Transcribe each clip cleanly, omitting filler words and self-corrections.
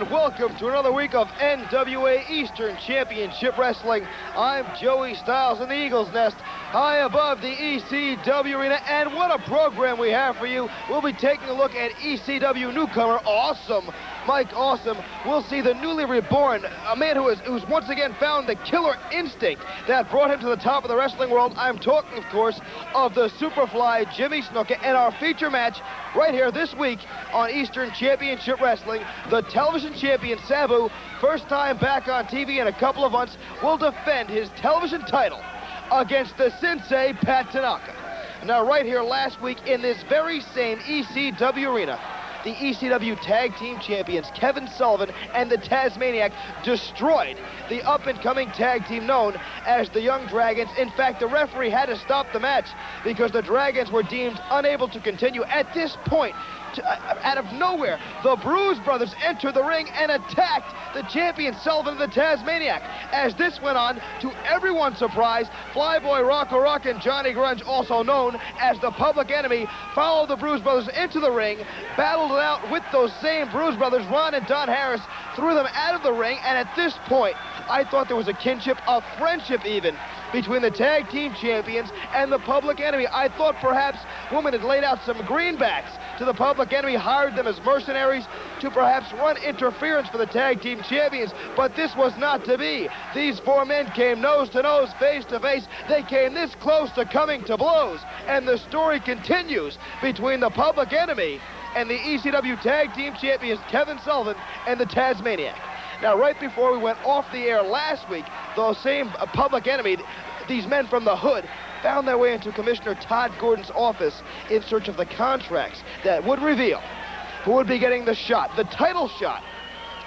and welcome to another week of NWA Eastern Championship Wrestling. I'm Joey Styles in the Eagle's Nest, high above the ECW Arena, and what a program we have for you. We'll be taking a look at ECW newcomer Awesome Mike Awesome. We'll see the newly reborn, a man who's once again found the killer instinct that brought him to the top of the wrestling world. I'm talking, of course, of the Superfly Jimmy Snuka, and our feature match right here this week on Eastern Championship Wrestling. The television champion Sabu, first time back on TV in a couple of months, will defend his television title against the Sensei Pat Tanaka. Now right here last week in this very same ECW arena, the ECW Tag Team Champions Kevin Sullivan and the Tasmaniac destroyed the up-and-coming tag team known as the Young Dragons. In fact, the referee had to stop the match because the Dragons were deemed unable to continue. At this point, out of nowhere, the Bruise Brothers entered the ring and attacked the champion Sullivan and the Tasmaniac. As this went on, to everyone's surprise, Flyboy Rocco Rock and Johnny Grunge, also known as the Public Enemy, followed the Bruise Brothers into the ring, battled it out with those same Bruise Brothers. Ron and Don Harris threw them out of the ring, and at this point, I thought there was a kinship, a friendship even, between the tag team champions and the Public Enemy. I thought perhaps women had laid out some greenbacks to the Public Enemy, hired them as mercenaries to perhaps run interference for the tag team champions, but this was not to be. These four men came nose to nose, face to face. They came this close to coming to blows, and the story continues between the Public Enemy and the ECW Tag Team Champions Kevin Sullivan and the Tasmaniac. Now, right before we went off the air last week, those same Public Enemy, these men from the hood, found their way into Commissioner Todd Gordon's office in search of the contracts that would reveal who would be getting the shot, the title shot,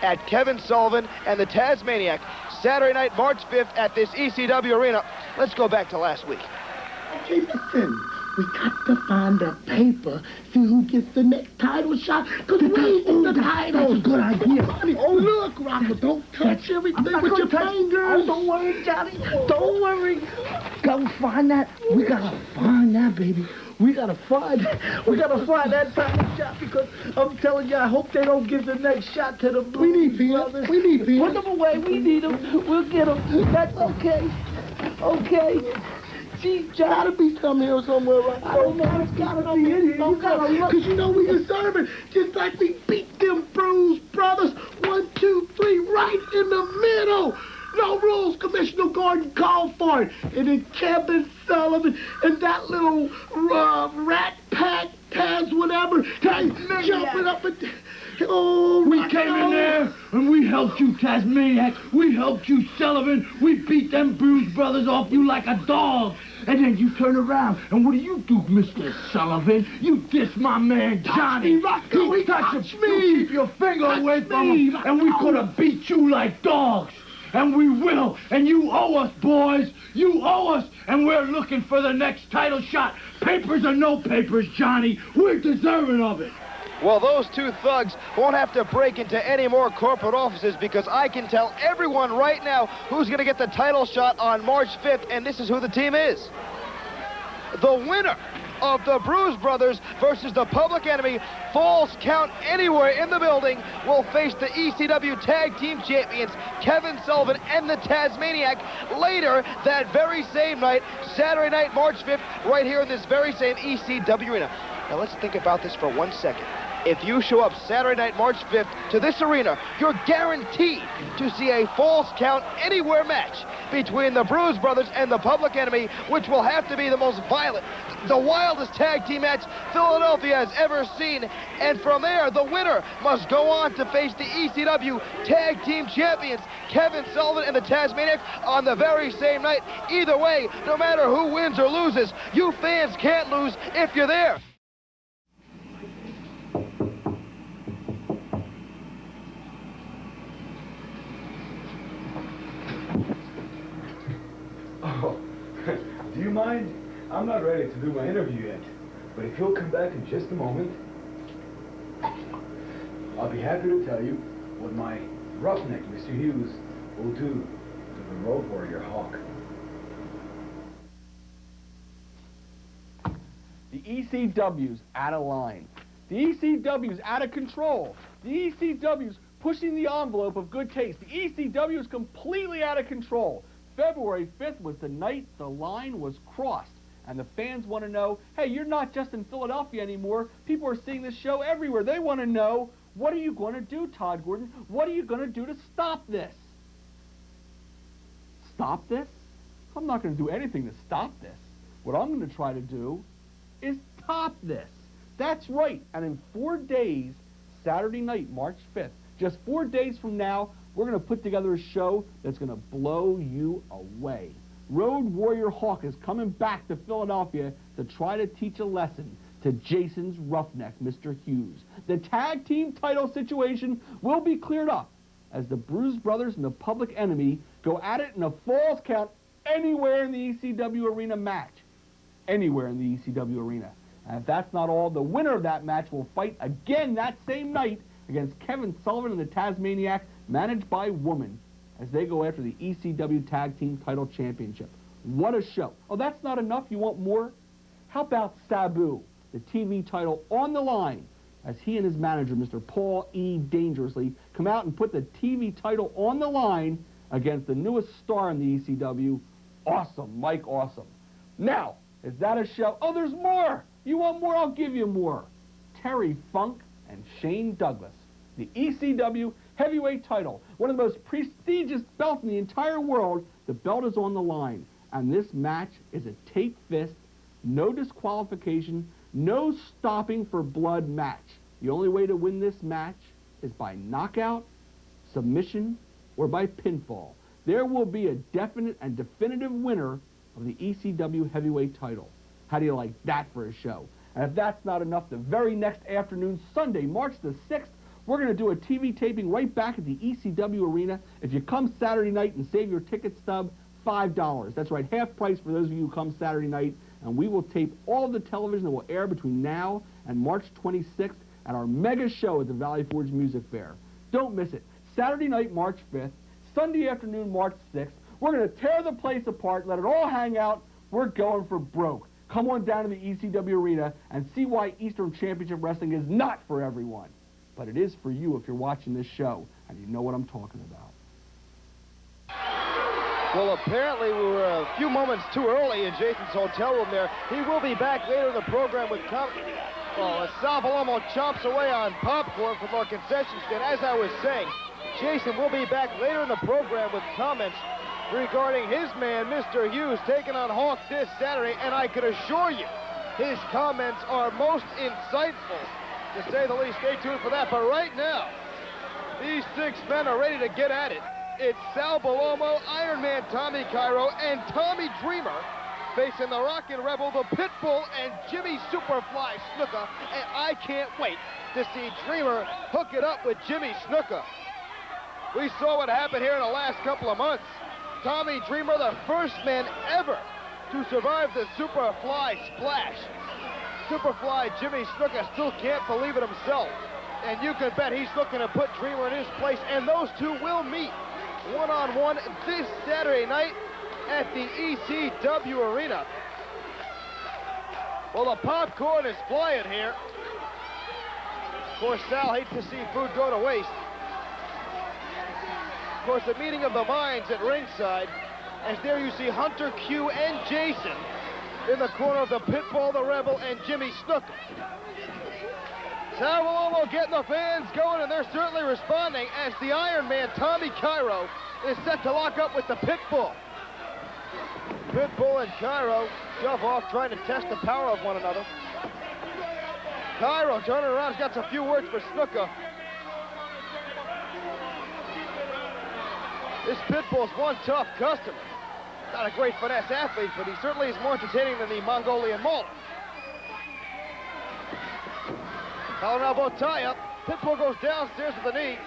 at Kevin Sullivan and the Tasmaniac Saturday night, March 5th at this ECW arena. Let's go back to last week. Okay, listen. We got to find that paper, see who gets the next title shot, because we need the title. That's a good idea. Oh, look, Rocco, don't touch everything with your fingers. Oh, don't worry, Johnny. Don't worry. Go find that. We got to find that, baby. We gotta find that title shot, because I'm telling you, I hope they don't give the next shot to the Blues. We need Brothers. We need people. Put them away. We need them. We'll get them. That's okay. Okay. Gee, gotta be some here somewhere, right? I don't know. It's gotta be in here. You gotta look. Because you know we deserve it. Just like we beat them Bruise Brothers. 1, 2, 3, right in the middle. No rules, Commissioner Gordon called for it. And then Kevin Sullivan and that little rat pack, Taz, whatever, jumping up and... Oh, we came in there and we helped you, Tasmaniac. We helped you, Sullivan. We beat them Bruise Brothers off you like a dog. And then you turn around, and what do, Mr. Sullivan? You diss my man, Johnny. He touched me. You keep your finger away from him, and we could have beat you like dogs. And we will. And you owe us, boys. You owe us. And we're looking for the next title shot. Papers or no papers, Johnny. We're deserving of it. Well, those two thugs won't have to break into any more corporate offices, because I can tell everyone right now who's going to get the title shot on March 5th, and this is who the team is. The winner of the Bruise Brothers versus the Public Enemy, Falls Count Anywhere in the building, will face the ECW Tag Team Champions Kevin Sullivan and the Tasmaniac later that very same night, Saturday night, March 5th, right here in this very same ECW arena. Now let's think about this for 1 second. If you show up Saturday night, March 5th, to this arena, you're guaranteed to see a Falls Count Anywhere match between the Bruise Brothers and the Public Enemy, which will have to be the most violent, the wildest tag team match Philadelphia has ever seen. And from there, the winner must go on to face the ECW Tag Team Champions, Kevin Sullivan and the Tasmaniac, on the very same night. Either way, no matter who wins or loses, you fans can't lose if you're there. Oh, do you mind? I'm not ready to do my interview yet, but if you'll come back in just a moment, I'll be happy to tell you what my roughneck, Mr. Hughes, will do to the Road Warrior Hawk. The ECW's out of line. The ECW's out of control. The ECW's pushing the envelope of good taste. The ECW is completely out of control. February 5th was the night the line was crossed. And the fans want to know, hey, you're not just in Philadelphia anymore. People are seeing this show everywhere. They want to know, what are you going to do, Todd Gordon? What are you going to do to stop this? Stop this? I'm not going to do anything to stop this. What I'm going to try to do is top this. That's right. And in 4 days, Saturday night, March 5th, just 4 days from now, we're going to put together a show that's going to blow you away. Road Warrior Hawk is coming back to Philadelphia to try to teach a lesson to Jason's roughneck, Mr. Hughes. The tag team title situation will be cleared up as the Bruise Brothers and the Public Enemy go at it in a Falls Count anywhere in the ECW arena match. Anywhere in the ECW arena. And if that's not all, the winner of that match will fight again that same night against Kevin Sullivan and the Tasmaniac, managed by Woman, as they go after the ECW Tag Team Title Championship. What a show. Oh, that's not enough? You want more? How about Sabu, the TV title on the line, as he and his manager, Mr. Paul E. Dangerously, come out and put the TV title on the line against the newest star in the ECW, Awesome, Mike Awesome. Now, is that a show? Oh, there's more! You want more? I'll give you more. Terry Funk and Shane Douglas, the ECW heavyweight title, one of the most prestigious belts in the entire world. The belt is on the line, and this match is a take fist, no disqualification, no stopping for blood match. The only way to win this match is by knockout, submission, or by pinfall. There will be a definite and definitive winner of the ECW heavyweight title. How do you like that for a show? And if that's not enough, the very next afternoon, Sunday, March the 6th, we're going to do a TV taping right back at the ECW arena. If you come Saturday night and save your ticket stub, $5. That's right, half price for those of you who come Saturday night. And we will tape all of the television that will air between now and March 26th at our mega show at the Valley Forge Music Fair. Don't miss it. Saturday night, March 5th, Sunday afternoon, March 6th. We're going to tear the place apart, let it all hang out. We're going for broke. Come on down to the ECW arena and see why Eastern Championship Wrestling is not for everyone. But it is for you if you're watching this show, and you know what I'm talking about. Well, apparently we were a few moments too early in Jason's hotel room there. He will be back later in the program with as Sal Palomo chomps away on popcorn from our concession stand. As I was saying, Jason will be back later in the program with comments regarding his man, Mr. Hughes, taking on Hawk this Saturday, and I can assure you, his comments are most insightful, to say the least. Stay tuned for that. But right now, these six men are ready to get at it. It's Sal Palomo, Iron Man Tommy Cairo, and Tommy Dreamer facing the Rockin' Rebel, the Pitbull, and Jimmy Superfly Snuka. And I can't wait to see Dreamer hook it up with Jimmy Snuka. We saw what happened here in the last couple of months. Tommy Dreamer, the first man ever to survive the Superfly splash. Superfly Jimmy Snuka still can't believe it himself. And you can bet he's looking to put Dreamer in his place, and those two will meet one-on-one this Saturday night at the ECW Arena. Well, the popcorn is flying here. Of course, Sal hates to see food go to waste. Of course, the meeting of the minds at ringside, as there you see Hunter Q and Jason in the corner of the Pitbull, the Rebel, and Jimmy Snuka. Sal Palomo getting the fans going, and they're certainly responding as the Iron Man, Tommy Cairo, is set to lock up with the Pitbull. Pitbull and Cairo shove off, trying to test the power of one another. Cairo turning around, has got a few words for Snuka. This Pitbull's one tough customer. Not a great finesse athlete, but he certainly is more entertaining than the Mongolian Mauler. Collar elbow tie-up. Pitbull goes downstairs with the knee.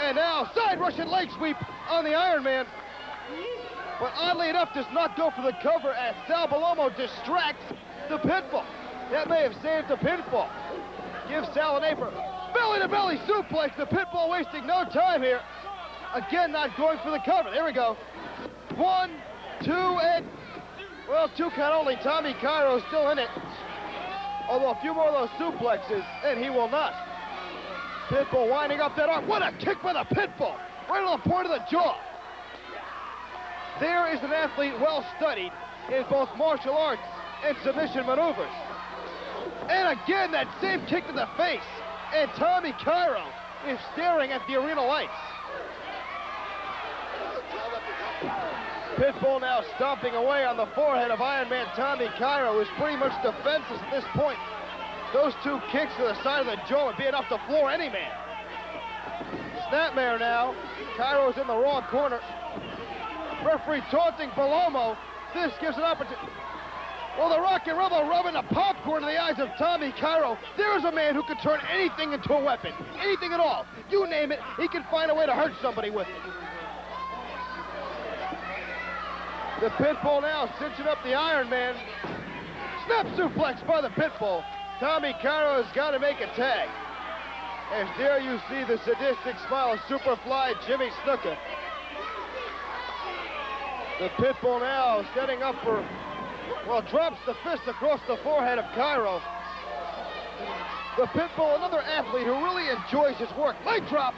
And now, side Russian leg sweep on the Iron Man. But oddly enough, does not go for the cover as Sal Palomo distracts the Pitbull. That may have saved the pinfall. Gives Sal an apron. Belly-to-belly suplex. The Pitbull wasting no time here. Again, not going for the cover. There we go. 1, 2, and... well, 2 count only. Tommy Cairo still in it. Although a few more of those suplexes, and he will not. Pitbull winding up that arm. What a kick by the Pitbull! Right on the point of the jaw. There is an athlete well studied in both martial arts and submission maneuvers. And again, that same kick to the face. And Tommy Cairo is staring at the arena lights. Pitbull now stomping away on the forehead of Iron Man Tommy Cairo, who's pretty much defenseless at this point. Those two kicks to the side of the jaw would be enough to floor any man. Snapmare now. Cairo's in the wrong corner. Referee taunting Bellomo. This gives an opportunity. Well, the Rockin' Rebel rubbing the popcorn in the eyes of Tommy Cairo. There's a man who can turn anything into a weapon. Anything at all. You name it, he can find a way to hurt somebody with it. The Pitbull now cinching up the Iron Man. Snap suplex by the Pitbull. Tommy Cairo has got to make a tag. As there you see the sadistic smile of Superfly Jimmy Snuka. The Pitbull now setting up for, well, drops the fist across the forehead of Cairo. The Pitbull, another athlete who really enjoys his work. Leg drop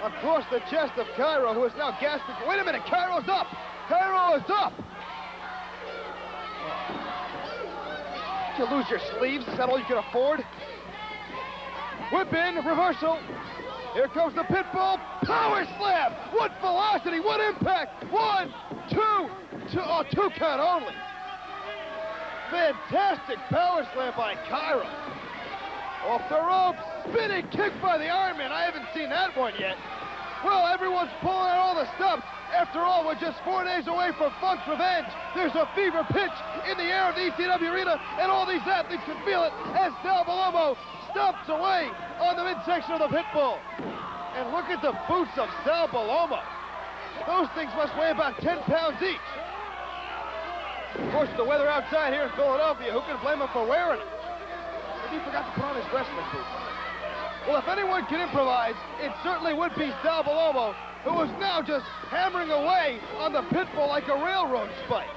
across the chest of Cairo, who is now gasping. Wait a minute, Cairo's up! Cairo is up! Did you lose your sleeves? Is that all you can afford? Whip in, reversal. Here comes the Pitbull. Power slam! What velocity, what impact! 1, 2, 2 count only. Fantastic power slam by Cairo. Off the ropes, spinning kick by the Iron Man. I haven't seen that one yet. Well, everyone's pulling out all the stops. After all, we're just 4 days away from Funk's Revenge. There's a fever pitch in the air of the ECW arena, and all these athletes can feel it as Sal Bellomo stomps away on the midsection of the Pitbull. And look at the boots of Sal Bellomo. Those things must weigh about 10 pounds each. Of course, the weather outside here in Philadelphia, who can blame him for wearing it? Maybe he forgot to put on his wrestling boots. Well, if anyone can improvise, it certainly would be Sal Bellomo, who is now just hammering away on the Pitbull like a railroad spike.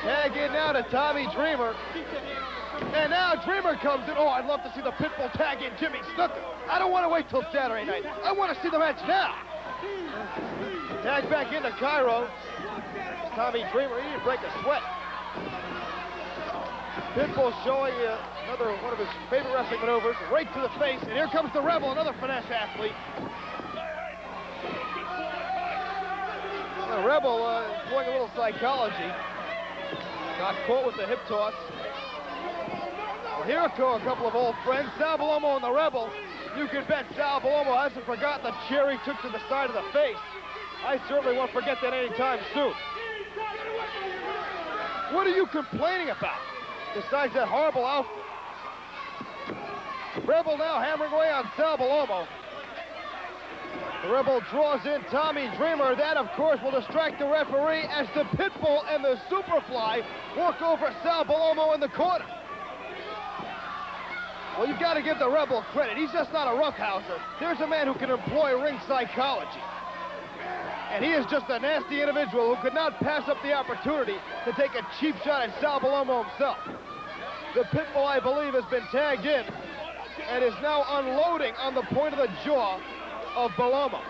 Tag in now to Tommy Dreamer. And now Dreamer comes in. Oh, I'd love to see the Pitbull tag in Jimmy Snuka. I don't want to wait till Saturday night. I want to see the match now. Tag back into Cairo. Tommy Dreamer, he didn't break a sweat. Pitbull showing another one of his favorite wrestling maneuvers, right to the face, and here comes the Rebel, another finesse athlete. The Rebel employing a little psychology. Got caught with the hip toss. Well, here go a couple of old friends, Sal Bellomo and the Rebel. You can bet Sal Bellomo hasn't forgotten the chair he took to the side of the face. I certainly won't forget that anytime soon. What are you complaining about? Besides that horrible outfit. Rebel now hammering away on Sal Bellomo. The Rebel draws in Tommy Dreamer. That, of course, will distract the referee as the Pitbull and the Superfly work over Sal Bellomo in the corner. Well, you've got to give the Rebel credit. He's just not a roughhouser. There's a man who can employ ring psychology. And he is just a nasty individual who could not pass up the opportunity to take a cheap shot at Sal Bellomo himself. The Pitbull, I believe, has been tagged in and is now unloading on the point of the jaw of Bellomo.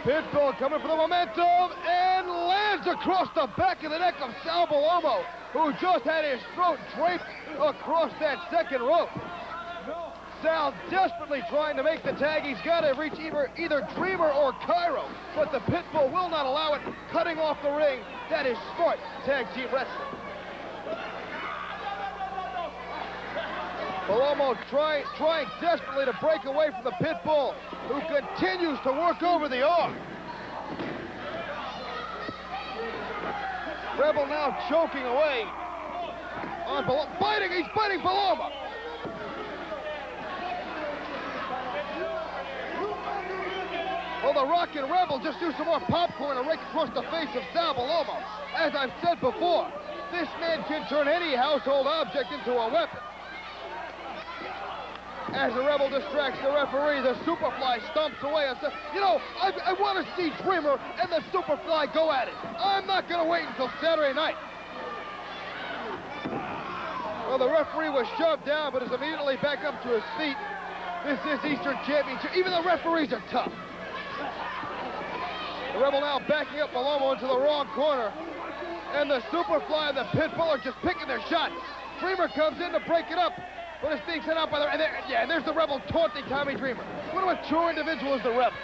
Pitbull coming for the momentum and lands across the back of the neck of Sal Bellomo, who just had his throat draped across that second rope. Sal desperately trying to make the tag. He's got to reach either Dreamer or Cairo, but the Pitbull will not allow it, cutting off the ring. That is smart tag team wrestling. Bellomo trying desperately to break away from the Pitbull, who continues to work over the arm. Rebel now choking away on Bellomo. He's biting Bellomo. Well, the Rockin' Rebel just used some more popcorn and rake across the face of Sal Bellomo. As I've said before, this man can turn any household object into a weapon. As the Rebel distracts the referee, the Superfly stomps away and says, you know, I want to see Dreamer and the Superfly go at it. I'm not going to wait until Saturday night. Well, the referee was shoved down, but is immediately back up to his feet. This is Eastern Championship. Even the referees are tough. The Rebel now backing up Palomo into the wrong corner. And the Superfly and the Pitbull are just picking their shots. Dreamer comes in to break it up, but it's being sent out by the... And there's the Rebel taunting Tommy Dreamer. What a mature individual is the Rebel.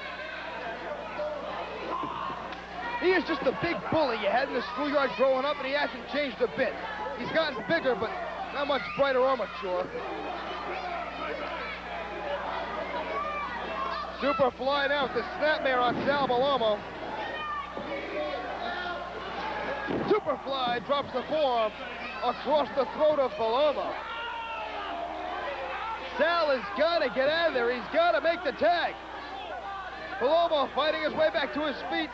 He is just the big bully you had in the schoolyard growing up, and he hasn't changed a bit. He's gotten bigger, but not much brighter or mature. Superfly now with the snapmare on Sal Palomo. Superfly drops the forearm across the throat of Palomo. Sal has got to get out of there. He's got to make the tag. Palomo fighting his way back to his feet,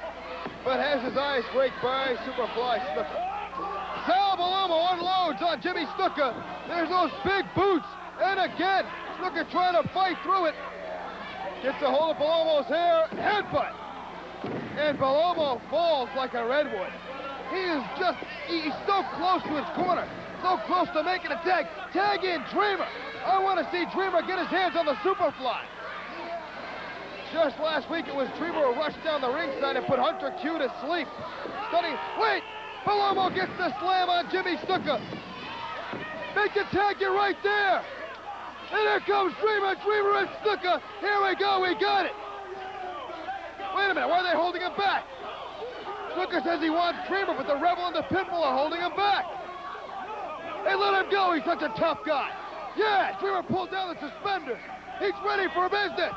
but has his eyes raked by Superfly Snuka. Sal Palomo unloads on Jimmy Snuka. There's those big boots. And again, Snuka trying to fight through it. Gets a hold of Palomo's hair, headbutt. And Palomo falls like a redwood. He's so close to his corner. So close to making a tag. Tag in Dreamer. I want to see Dreamer get his hands on the Superfly. Just last week, it was Dreamer who rushed down the ringside and put Hunter Q to sleep. Stunning. Wait! Palomo gets the slam on Jimmy Snuka. Make the tag, you're right there. And here comes Dreamer. Dreamer and Snuka. Here we go, we got it. Wait a minute, why are they holding him back? Snuka says he wants Dreamer, but the Rebel and the Pitbull are holding him back. Hey, let him go, he's such a tough guy. Yeah, Dreamer pulled down the suspenders. He's ready for business.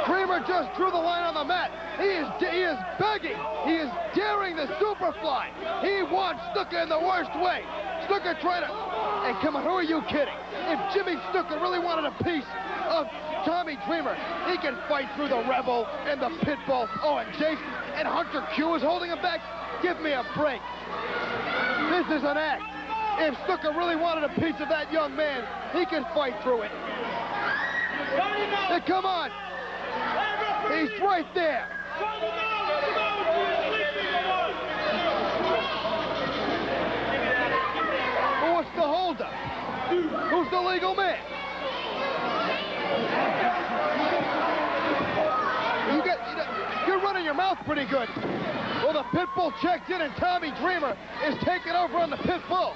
Dreamer just drew the line on the mat. He is begging. He is daring the Superfly. He wants Snuka in the worst way. Snuka trying to... Hey, come on, who are you kidding? If Jimmy Snuka really wanted a piece of Tommy Dreamer, he can fight through the Rebel and the Pitbull. Oh, and Jason and Hunter Q is holding him back. Give me a break. This is an act. If Snuka really wanted a piece of that young man, he can fight through it. Hey, come on. He's right there. Well, what's the holdup? Who's the legal man? You're running your mouth pretty good. Well, the Pitbull checked in, and Tommy Dreamer is taking over on the Pitbull.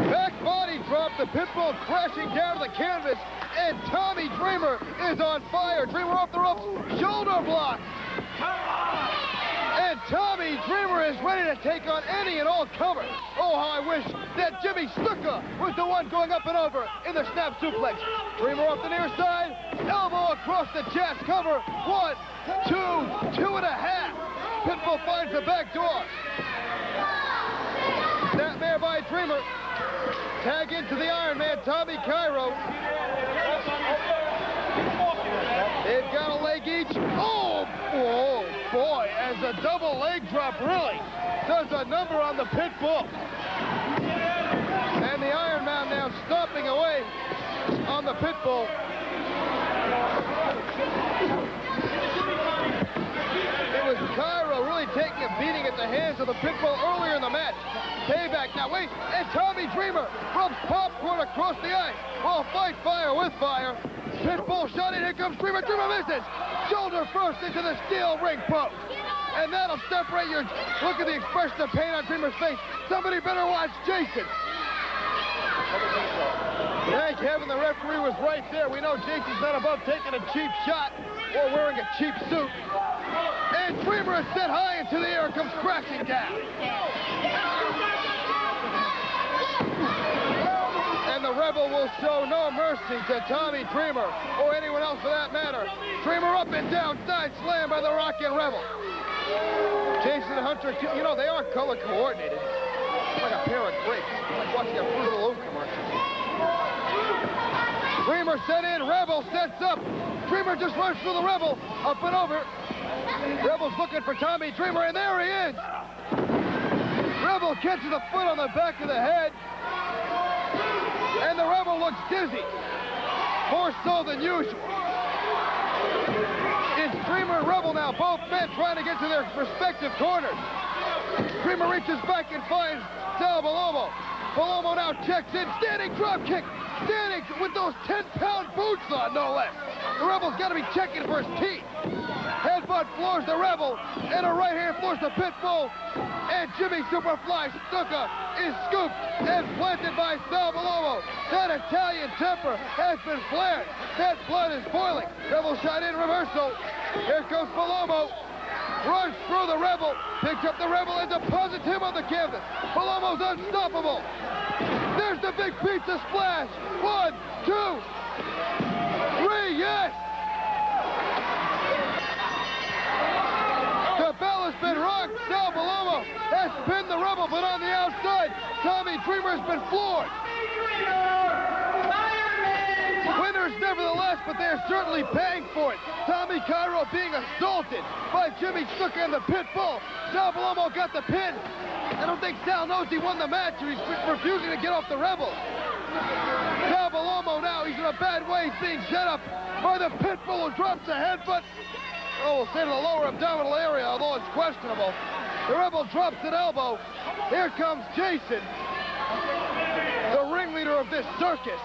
Back body drop, the Pitbull crashing down to the canvas, and Tommy Dreamer is on fire. Dreamer off the ropes, shoulder block. And Tommy Dreamer is ready to take on any and all comers. Oh, how I wish that Jimmy Snuka was the one going up and over in the snap suplex. Dreamer off the near side, elbow across the chest, cover. 1, 2, 2.5. Pitbull finds the back door. Snapmare by Dreamer. Tag into the Iron Man, Tommy Cairo. They've got a leg each. Oh boy, as a double leg drop really does a number on the Pitbull. And the Iron Man now stomping away on the Pitbull. It was Cairo really taking a beating at the hands of the Pitbull earlier in the match. Payback now, wait, and Tommy Dreamer rubs popcorn across the ice. Well, fight fire with fire. Pitbull shot in, here comes Dreamer. Dreamer misses. Shoulder first into the steel ring post. And that'll separate your... Look at the expression of pain on Dreamer's face. Somebody better watch Jason. Thank heaven the referee was right there. We know Jason's not above taking a cheap shot or wearing a cheap suit. And Dreamer is set high into the air and comes crashing down. And the Rebel will show no mercy to Tommy Dreamer, or anyone else for that matter. Dreamer up and down, side slam by the Rockin' Rebel. Jason and Hunter, you know, they are color coordinated. It's like a pair of grapes. It's like watching a Fruit of the Loom commercial. Dreamer set in, Rebel sets up. Dreamer just runs through the Rebel, up and over. Rebel's looking for Tommy Dreamer, and there he is. Rebel catches a foot on the back of the head. And the Rebel looks dizzy. More so than usual. It's Dreamer and Rebel now, both men trying to get to their respective corners. Dreamer reaches back and finds Sal Bellomo. Bellomo now checks in. Standing drop kick. Standing with those 10-pound boots on, no less. The Rebel's got to be checking for his teeth. Headbutt floors the Rebel, and a right hand floors the Pitbull. And Jimmy Superfly Snuka is scooped and planted by Sal Bellomo. That Italian temper has been flared. That blood is boiling. Rebel shot in reversal. Here comes Bellomo. Runs through the Rebel, picks up the Rebel and deposits him on the canvas. Bellomo's unstoppable. There's the big pizza splash. 1, 2, 3, yes! The bell has been rung. Sal Bellomo has pinned the Rebel, but on the outside, Tommy Dreamer has been floored. Winners nevertheless, but they're certainly paying for it. Tommy Cairo being assaulted by Jimmy Snuka and the Pitbull. Sal Bellomo got the pin. I don't think Sal knows he won the match, or he's refusing to get off the Rebel. Sal Bellomo now, he's in a bad way. He's being set up by the Pitbull, who drops a headbutt. Oh, we'll say to the lower abdominal area, although it's questionable. The Rebel drops an elbow. Here comes Jason, the ringleader of this circus.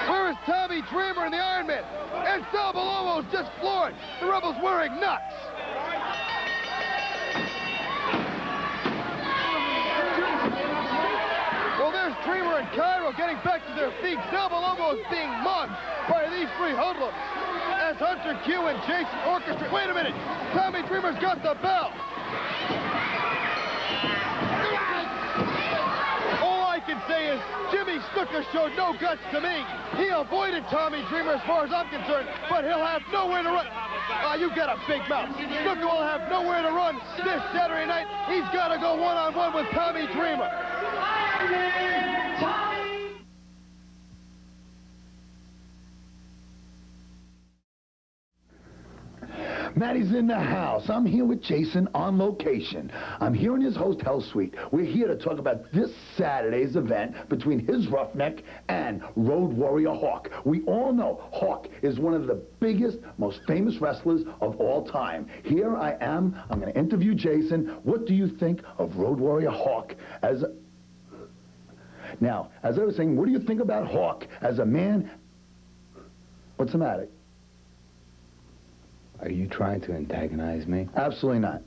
Where is Tommy Dreamer and the Iron Man? And Sal Bellomo's just floored. The Rebel's wearing nuts. Well, there's Dreamer and Cairo getting back to their feet. Sal Bellomo is being mugged by these three hoodlums. As Hunter Q and Jason orchestrate. Wait a minute. Tommy Dreamer's got the bell. All I can say is Jimmy Snuka showed no guts to me. He avoided Tommy Dreamer as far as I'm concerned, but he'll have nowhere to run. You got a big mouth. Snuka will have nowhere to run this Saturday night. He's got to go one-on-one with Tommy Dreamer. Matty's in the house. I'm here with Jason on location. I'm here in his hotel suite. We're here to talk about this Saturday's event between his Roughneck and Road Warrior Hawk. We all know Hawk is one of the biggest, most famous wrestlers of all time. Here I am. I'm going to interview Jason. What do you think of Road Warrior Hawk as a... Now, as I was saying, what do you think about Hawk as a man? What's the matter? Are you trying to antagonize me? Absolutely not.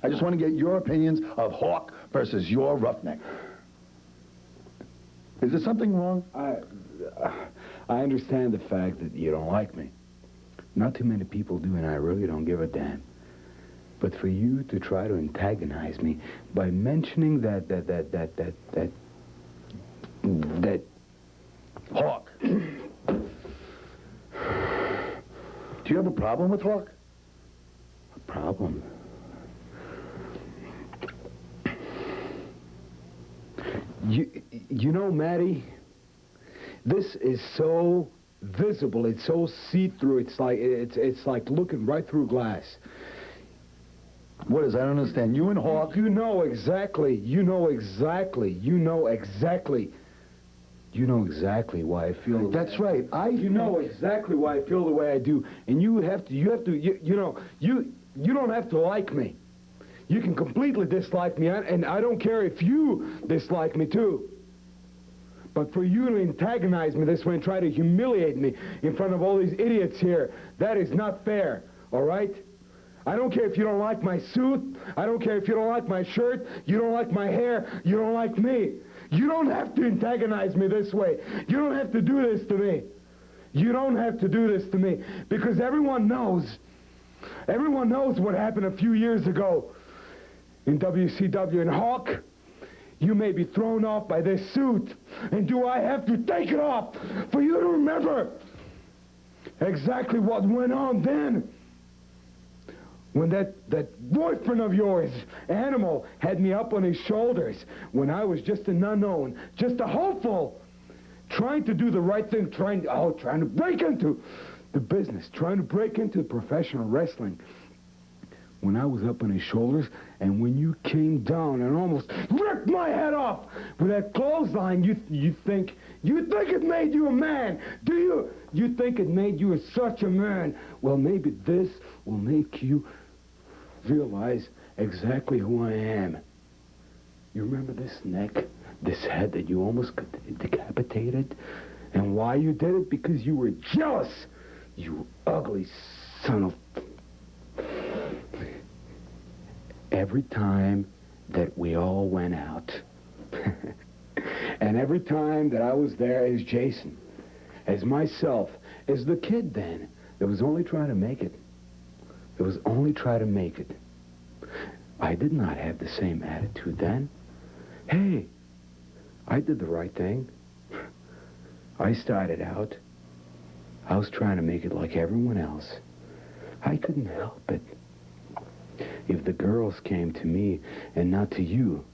I just want to get your opinions of Hawk versus your Roughneck. Is there something wrong? I understand the fact that you don't like me. Not too many people do, and I really don't give a damn. But for you to try to antagonize me by mentioning that Hawk. Do you have a problem with Hawk? A problem? You know, Matty, this is so visible. It's so see-through. It's like looking right through glass. What is? I don't understand. You and Hawk. You know exactly why I feel. That's right. You know exactly why I feel the way I do, and you don't have to like me. You can completely dislike me, and I don't care if you dislike me too. But for you to antagonize me this way and try to humiliate me in front of all these idiots here, that is not fair. All right? I don't care if you don't like my suit. I don't care if you don't like my shirt. You don't like my hair. You don't like me. You don't have to antagonize me this way. You don't have to do this to me. You don't have to do this to me. Because everyone knows what happened a few years ago in WCW. And Hawk, you may be thrown off by this suit. And do I have to take it off for you to remember exactly what went on then? When that boyfriend of yours, Animal, had me up on his shoulders when I was just an unknown, just a hopeful, trying to do the right thing, trying to break into the business, trying to break into professional wrestling. When I was up on his shoulders, and when you came down and almost ripped my head off with that clothesline, you think it made you a man, do you? You think it made you such a man? Well, maybe this will make you realize exactly who I am. You remember this neck, this head that you almost got decapitated? And why you did it? Because you were jealous, you ugly son of... Every time that we all went out, and every time that I was there as Jason, as myself, as the kid then, that was only trying to make it. It was only trying to make it. I did not have the same attitude then. Hey, I did the right thing. I started out. I was trying to make it like everyone else. I couldn't help it. If the girls came to me and not to you,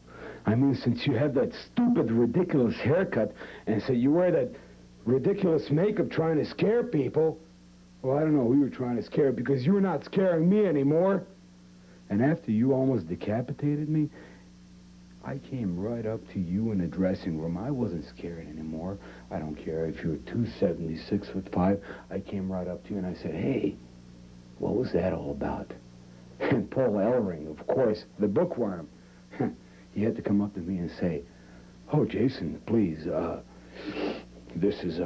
I mean, since you have that stupid, ridiculous haircut, and so you wear that ridiculous makeup trying to scare people, well, I don't know who you were trying to scare, because you were not scaring me anymore. And after you almost decapitated me, I came right up to you in the dressing room. I wasn't scared anymore. I don't care if you were 270, 6'5". I came right up to you and I said, hey, what was that all about? And Paul Ellering, of course, the bookworm, he had to come up to me and say, oh, Jason, please, this is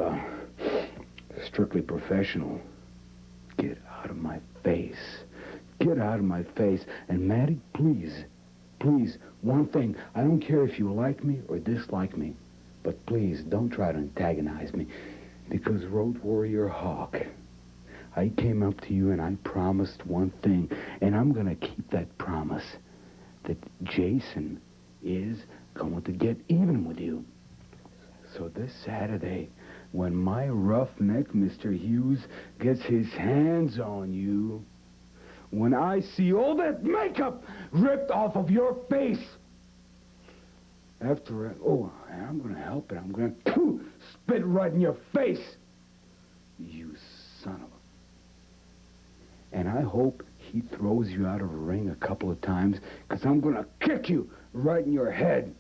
strictly professional. Get out of my face. Get out of my face. And Maddie, please, please, one thing. I don't care if you like me or dislike me, but please don't try to antagonize me, because Road Warrior Hawk, I came up to you and I promised one thing, and I'm going to keep that promise, that Jason is going to get even with you. So this Saturday, when my roughneck, Mr. Hughes, gets his hands on you, when I see all that makeup ripped off of your face, after, I'm going to help it. I'm going to spit right in your face. You son of a... And I hope he throws you out of a ring a couple of times, because I'm going to kick you right in your head.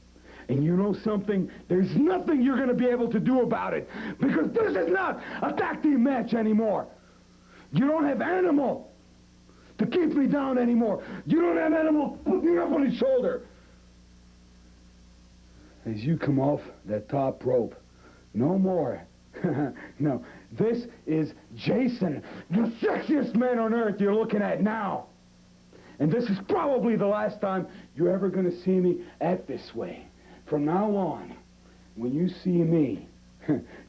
And you know something? There's nothing you're going to be able to do about it, because this is not a tag team match anymore. You don't have Animal to keep me down anymore. You don't have Animal to put me up on his shoulder. As you come off that top rope, no more. No, this is Jason, the sexiest man on earth you're looking at now. And this is probably the last time you're ever going to see me act this way. From now on, when you see me,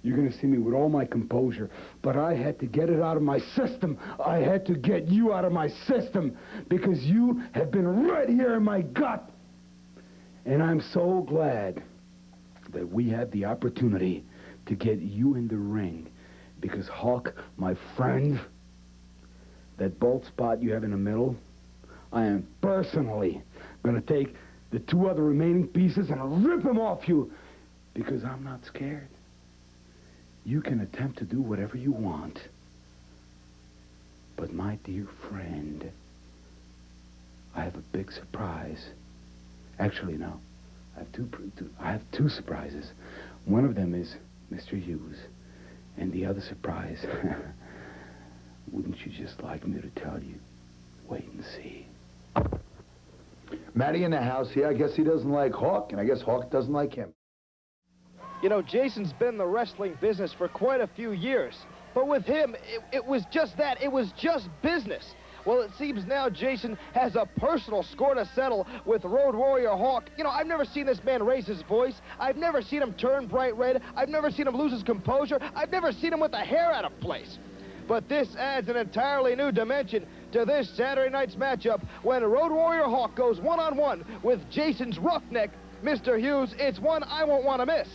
you're going to see me with all my composure. But I had to get it out of my system. I had to get you out of my system, because you have been right here in my gut. And I'm so glad that we had the opportunity to get you in the ring, because Hawk, my friend, that bald spot you have in the middle, I am personally going to take the two other remaining pieces and rip them off you, because I'm not scared. You can attempt to do whatever you want, but my dear friend, I have a big surprise. Actually, no. I have two surprises. One of them is Mr. Hughes, and the other surprise, wouldn't you just like me to tell you? Wait and see. Matty in the house here. I guess he doesn't like Hawk, and I guess Hawk doesn't like him. You know, Jason's been in the wrestling business for quite a few years, but with him, it was just that. It was just business. Well, it seems now Jason has a personal score to settle with Road Warrior Hawk. You know, I've never seen this man raise his voice. I've never seen him turn bright red. I've never seen him lose his composure. I've never seen him with the hair out of place. But this adds an entirely new dimension to this Saturday night's matchup when Road Warrior Hawk goes one-on-one with Jason's roughneck, Mr. Hughes. It's one I won't want to miss.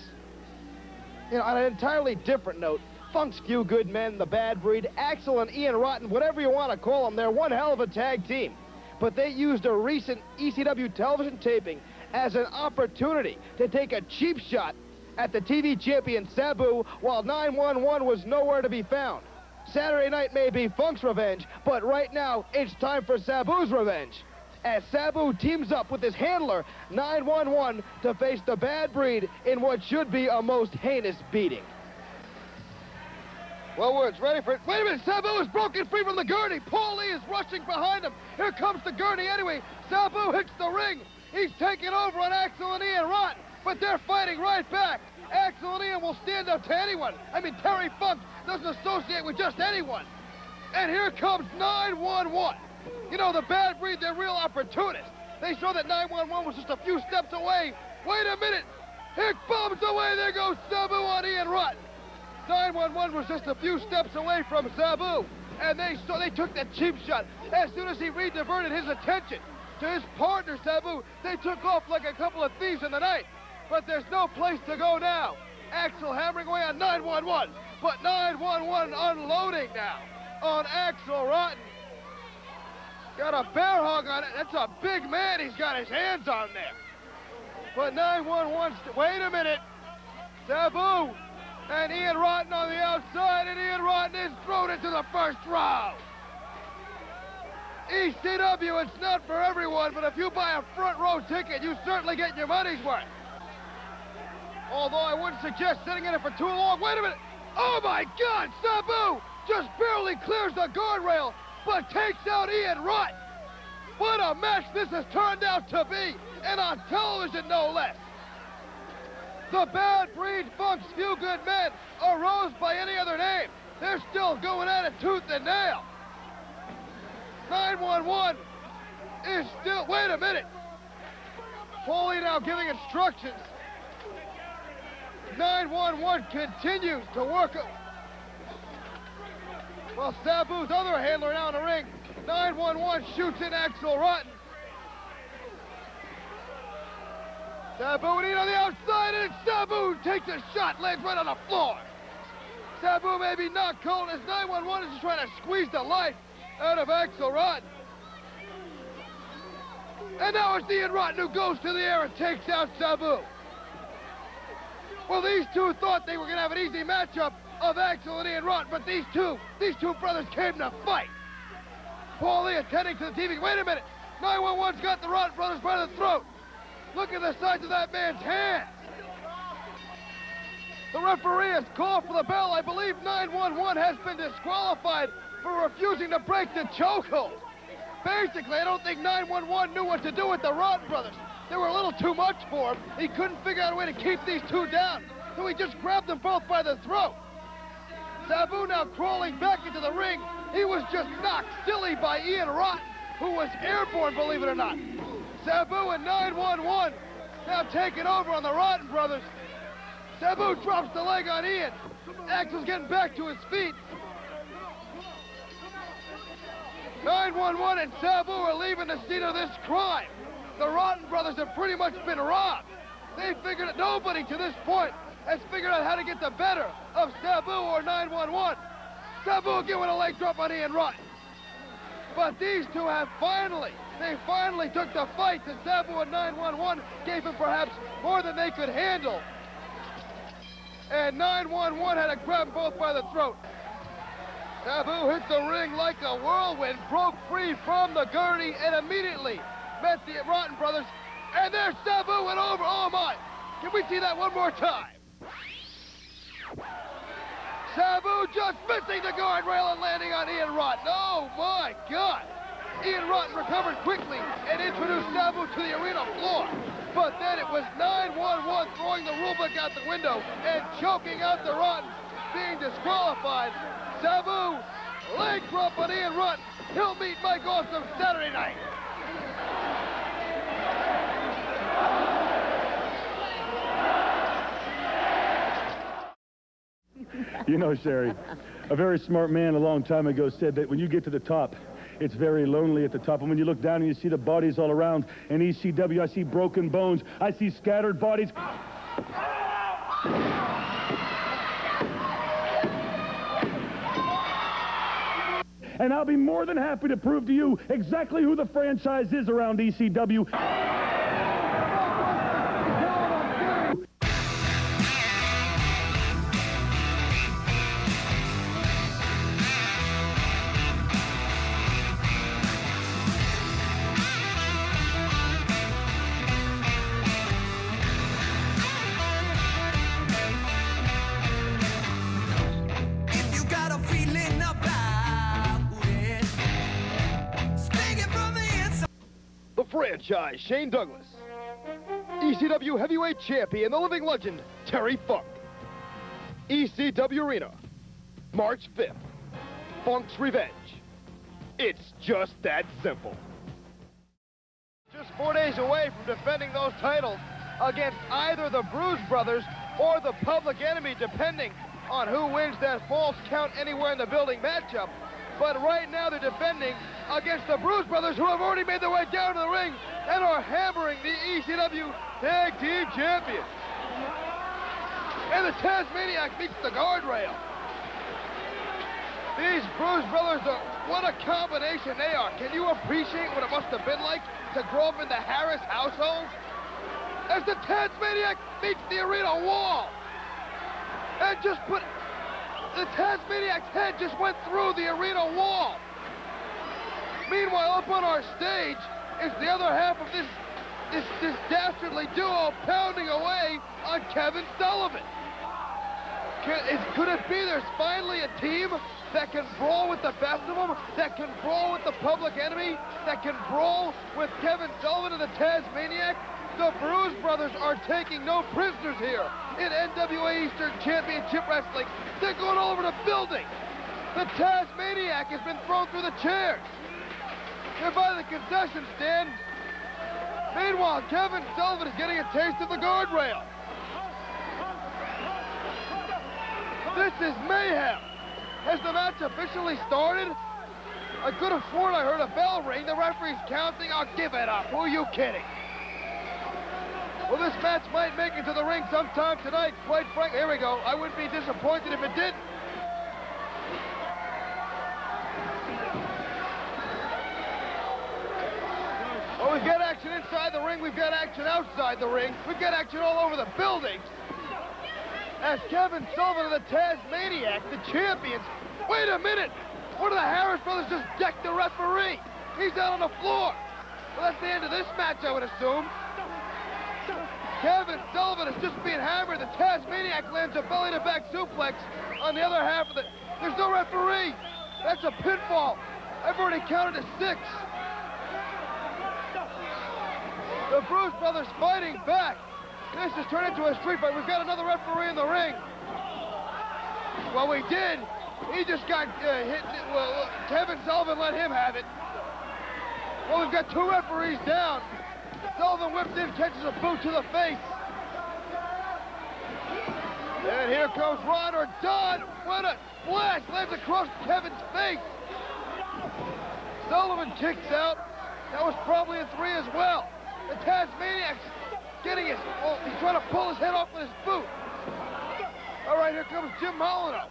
You know, on an entirely different note, Funk's Few Good Men, the Bad Breed, Axel and Ian Rotten, whatever you want to call them, they're one hell of a tag team. But they used a recent ECW television taping as an opportunity to take a cheap shot at the TV champion Sabu while 911 was nowhere to be found. Saturday night may be Funk's revenge, but right now it's time for Sabu's revenge, as Sabu teams up with his handler 911 to face the Bad Breed in what should be a most heinous beating. Well, Woods, ready for it. Wait a minute, Sabu is broken free from the gurney. Paul Lee is rushing behind him. Here comes the gurney anyway. Sabu hits the ring. He's taking over on Axel and Ian Rotten, but they're fighting right back. Axel and Ian will stand up to anyone. I mean, Terry Funk doesn't associate with just anyone. And here comes 911. You know, the Bad Breed, they're real opportunists. They saw that 911 was just a few steps away. Wait a minute. Here bombs away. There goes Sabu on Ian Rotten. 911 was just a few steps away from Sabu. And they took that cheap shot. As soon as he re-diverted his attention to his partner, Sabu, they took off like a couple of thieves in the night. But there's no place to go now. Axel hammering away on 911. But 911 unloading now on Axel Rotten. Got a bear hug on it. That's a big man he's got his hands on there. But 911, wait a minute. Sabu and Ian Rotten on the outside, and Ian Rotten is thrown into the first round. ECW, it's not for everyone, but if you buy a front row ticket, you certainly get your money's worth. Although I wouldn't suggest sitting in it for too long. Wait a minute. Oh my God, Sabu just barely clears the guardrail, but takes out Ian Rotten. What a match this has turned out to be, and on television no less. The Bad Breed Funk's Few Good Men arose by any other name. They're still going at it tooth and nail. 911 is still, wait a minute. Foley now giving instructions. 911 continues to work. Well, Sabu's other handler now in the ring. 911 shoots in Axel Rotten. Sabu and Ian on the outside, and Sabu takes a shot, lands right on the floor. Sabu may be knocked cold as 911 is just trying to squeeze the life out of Axel Rotten. And now it's Ian Rotten who goes to the air and takes out Sabu. Well, these two thought they were going to have an easy matchup of Axel and Ian Rotten, but these two brothers came to fight. Paulie attending to the TV. Wait a minute. 911's got the Rotten brothers by the throat. Look at the size of that man's hands. The referee has called for the bell. I believe 911 has been disqualified for refusing to break the chokehold. Basically, I don't think 911 knew what to do with the Rotten brothers. They were a little too much for him. He couldn't figure out a way to keep these two down, so he just grabbed them both by the throat. Sabu now crawling back into the ring. He was just knocked silly by Ian Rotten, who was airborne, believe it or not. Sabu and 911 now taking over on the Rotten brothers. Sabu drops the leg on Ian. Axel's getting back to his feet. 911 and Sabu are leaving the scene of this crime. The Rotten brothers have pretty much been robbed. They figured that nobody to this point has figured out how to get the better of Sabu or 911. Sabu again with a leg drop on Ian Rotten. But these two have finally took the fight to Sabu and 911, gave him perhaps more than they could handle. And 911 had to grab them both by the throat. Sabu hit the ring like a whirlwind, broke free from the gurney, and immediately met the Rotten brothers. And there Sabu went over. Oh my! Can we see that one more time? Sabu just missing the guardrail and landing on Ian Rotten. Oh my God! Ian Rotten recovered quickly and introduced Sabu to the arena floor. But then it was 911 throwing the rulebook out the window and choking out the Rotten, being disqualified. Sabu, leg drop on Ian Rotten. He'll meet Mike Awesome Saturday night. You know, Sherry, a very smart man a long time ago said that when you get to the top, it's very lonely at the top. And when you look down and you see the bodies all around, in ECW, I see broken bones. I see scattered bodies. And I'll be more than happy to prove to you exactly who the franchise is around ECW. The franchise, Shane Douglas. ECW Heavyweight Champion, the living legend, Terry Funk. ECW Arena, March 5th, Funk's Revenge. It's just that simple. Just 4 days away from defending those titles against either the Bruise Brothers or the Public Enemy, depending on who wins that Falls Count Anywhere in the Building matchup. But right now they're defending against the Bruise Brothers, who have already made their way down to the ring and are hammering the ECW Tag Team Champions. And the Tasmaniac beats the guardrail. These Bruise Brothers, what a combination they are. Can you appreciate what it must have been like to grow up in the Harris household? As the Tasmaniac beats the arena wall. And just put, the Tasmaniac's head just went through the arena wall. Meanwhile, up on our stage is the other half of this dastardly duo pounding away on Kevin Sullivan. Could it be there's finally a team that can brawl with the best of them, that can brawl with the Public Enemy, that can brawl with Kevin Sullivan and the Tasmaniac? The Bruise Brothers are taking no prisoners here in NWA Eastern Championship Wrestling. They're going all over the building. The Tasmaniac has been thrown through the chairs. They're by the concession stand. Meanwhile, Kevin Sullivan is getting a taste of the guardrail. This is mayhem. Has the match officially started? I could have sworn I heard a bell ring. The referee's counting. I'll give it up. Who are you kidding? Well, this match might make it to the ring sometime tonight. Quite frankly, here we go. I wouldn't be disappointed if it didn't. Well, we've got action inside the ring. We've got action outside the ring. We've got action all over the buildings. As Kevin Sullivan and the Tasmaniac, the champions. Wait a minute! One of the Harris brothers just decked the referee. He's out on the floor. Well, that's the end of this match, I would assume. Kevin Sullivan is just being hammered. The Tasmaniac lands a belly-to-back suplex on the other half of the... There's no referee. That's a pinfall. I've already counted to 6. The Bruise Brothers fighting back. This has turned into a street fight. We've got another referee in the ring. Well, we did. He just got hit. Well, Kevin Sullivan let him have it. Well, we've got 2 referees down. Sullivan whips in, catches a boot to the face. And here comes Ron Dunn. What a splash! Lands across Kevin's face. Sullivan kicks out. That was probably a 3 as well. The Tasmaniac's getting his, well, he's trying to pull his head off with his boot. All right, here comes Jim Molyneux,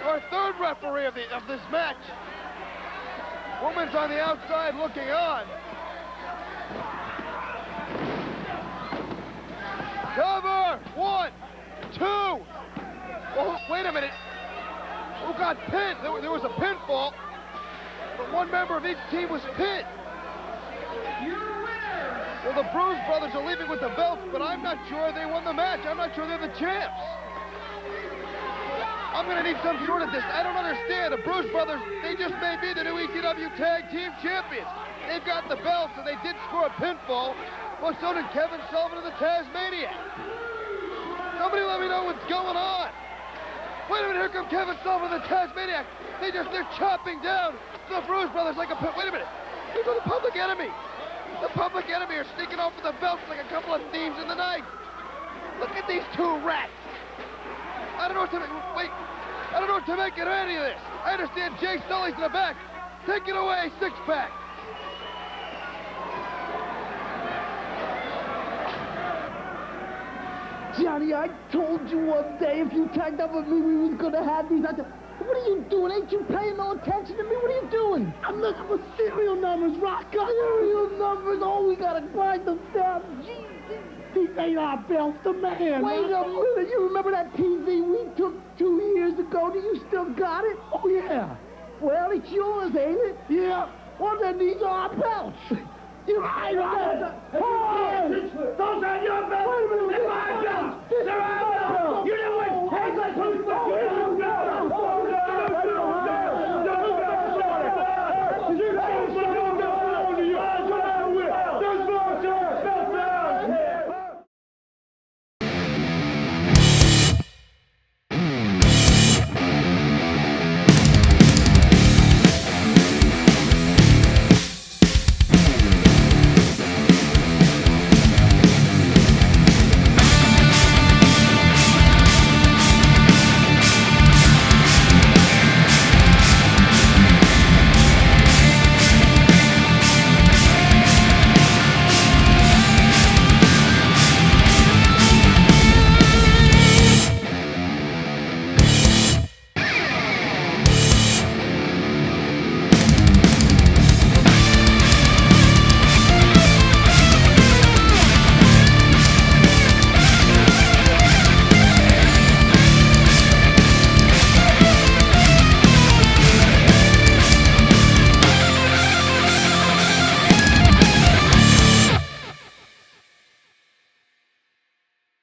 our 3rd referee of this match. Woman's on the outside looking on. Cover! 1, 2. Oh, wait a minute. Who got pinned? There was a pinfall, but one member of each team was pinned. Well, the Bruise Brothers are leaving with the belts, but I'm not sure they won the match. I'm not sure they're the champs. I'm going to need some sort of this. I don't understand. The Bruise Brothers, they just may be the new ECW Tag Team Champions. They've got the belts, and they did score a pinfall. Well, so did Kevin Sullivan and the Tasmaniac. Somebody let me know what's going on. Wait a minute, here come Kevin Sullivan and the Tasmaniac. They're chopping down the Bruise Brothers like a... Wait a minute. Here go the Public Enemy. The Public Enemy are sneaking off with the belts like a couple of thieves in the night. Look at these 2 rats. I don't know what to make. Wait. I don't know what to make of any of this. I understand Jay Sully's in the back. Take it away, 6-pack. Johnny, I told you one day if you tagged up with me, we was gonna have these. What are you doing? Ain't you paying no attention to me? What are you doing? I'm looking for serial numbers, Rocco. Serial numbers? Oh, we gotta grind them down. These ain't our belts, the man. Wait a minute. You remember that TV we took 2 years ago? Do you still got it? Oh, yeah. Well, it's yours, ain't it? Yeah. Well, then these are our belts. You're right. Those are your belts. Wait a minute. They're our belts. They're our belts. You didn't win. Hey, let's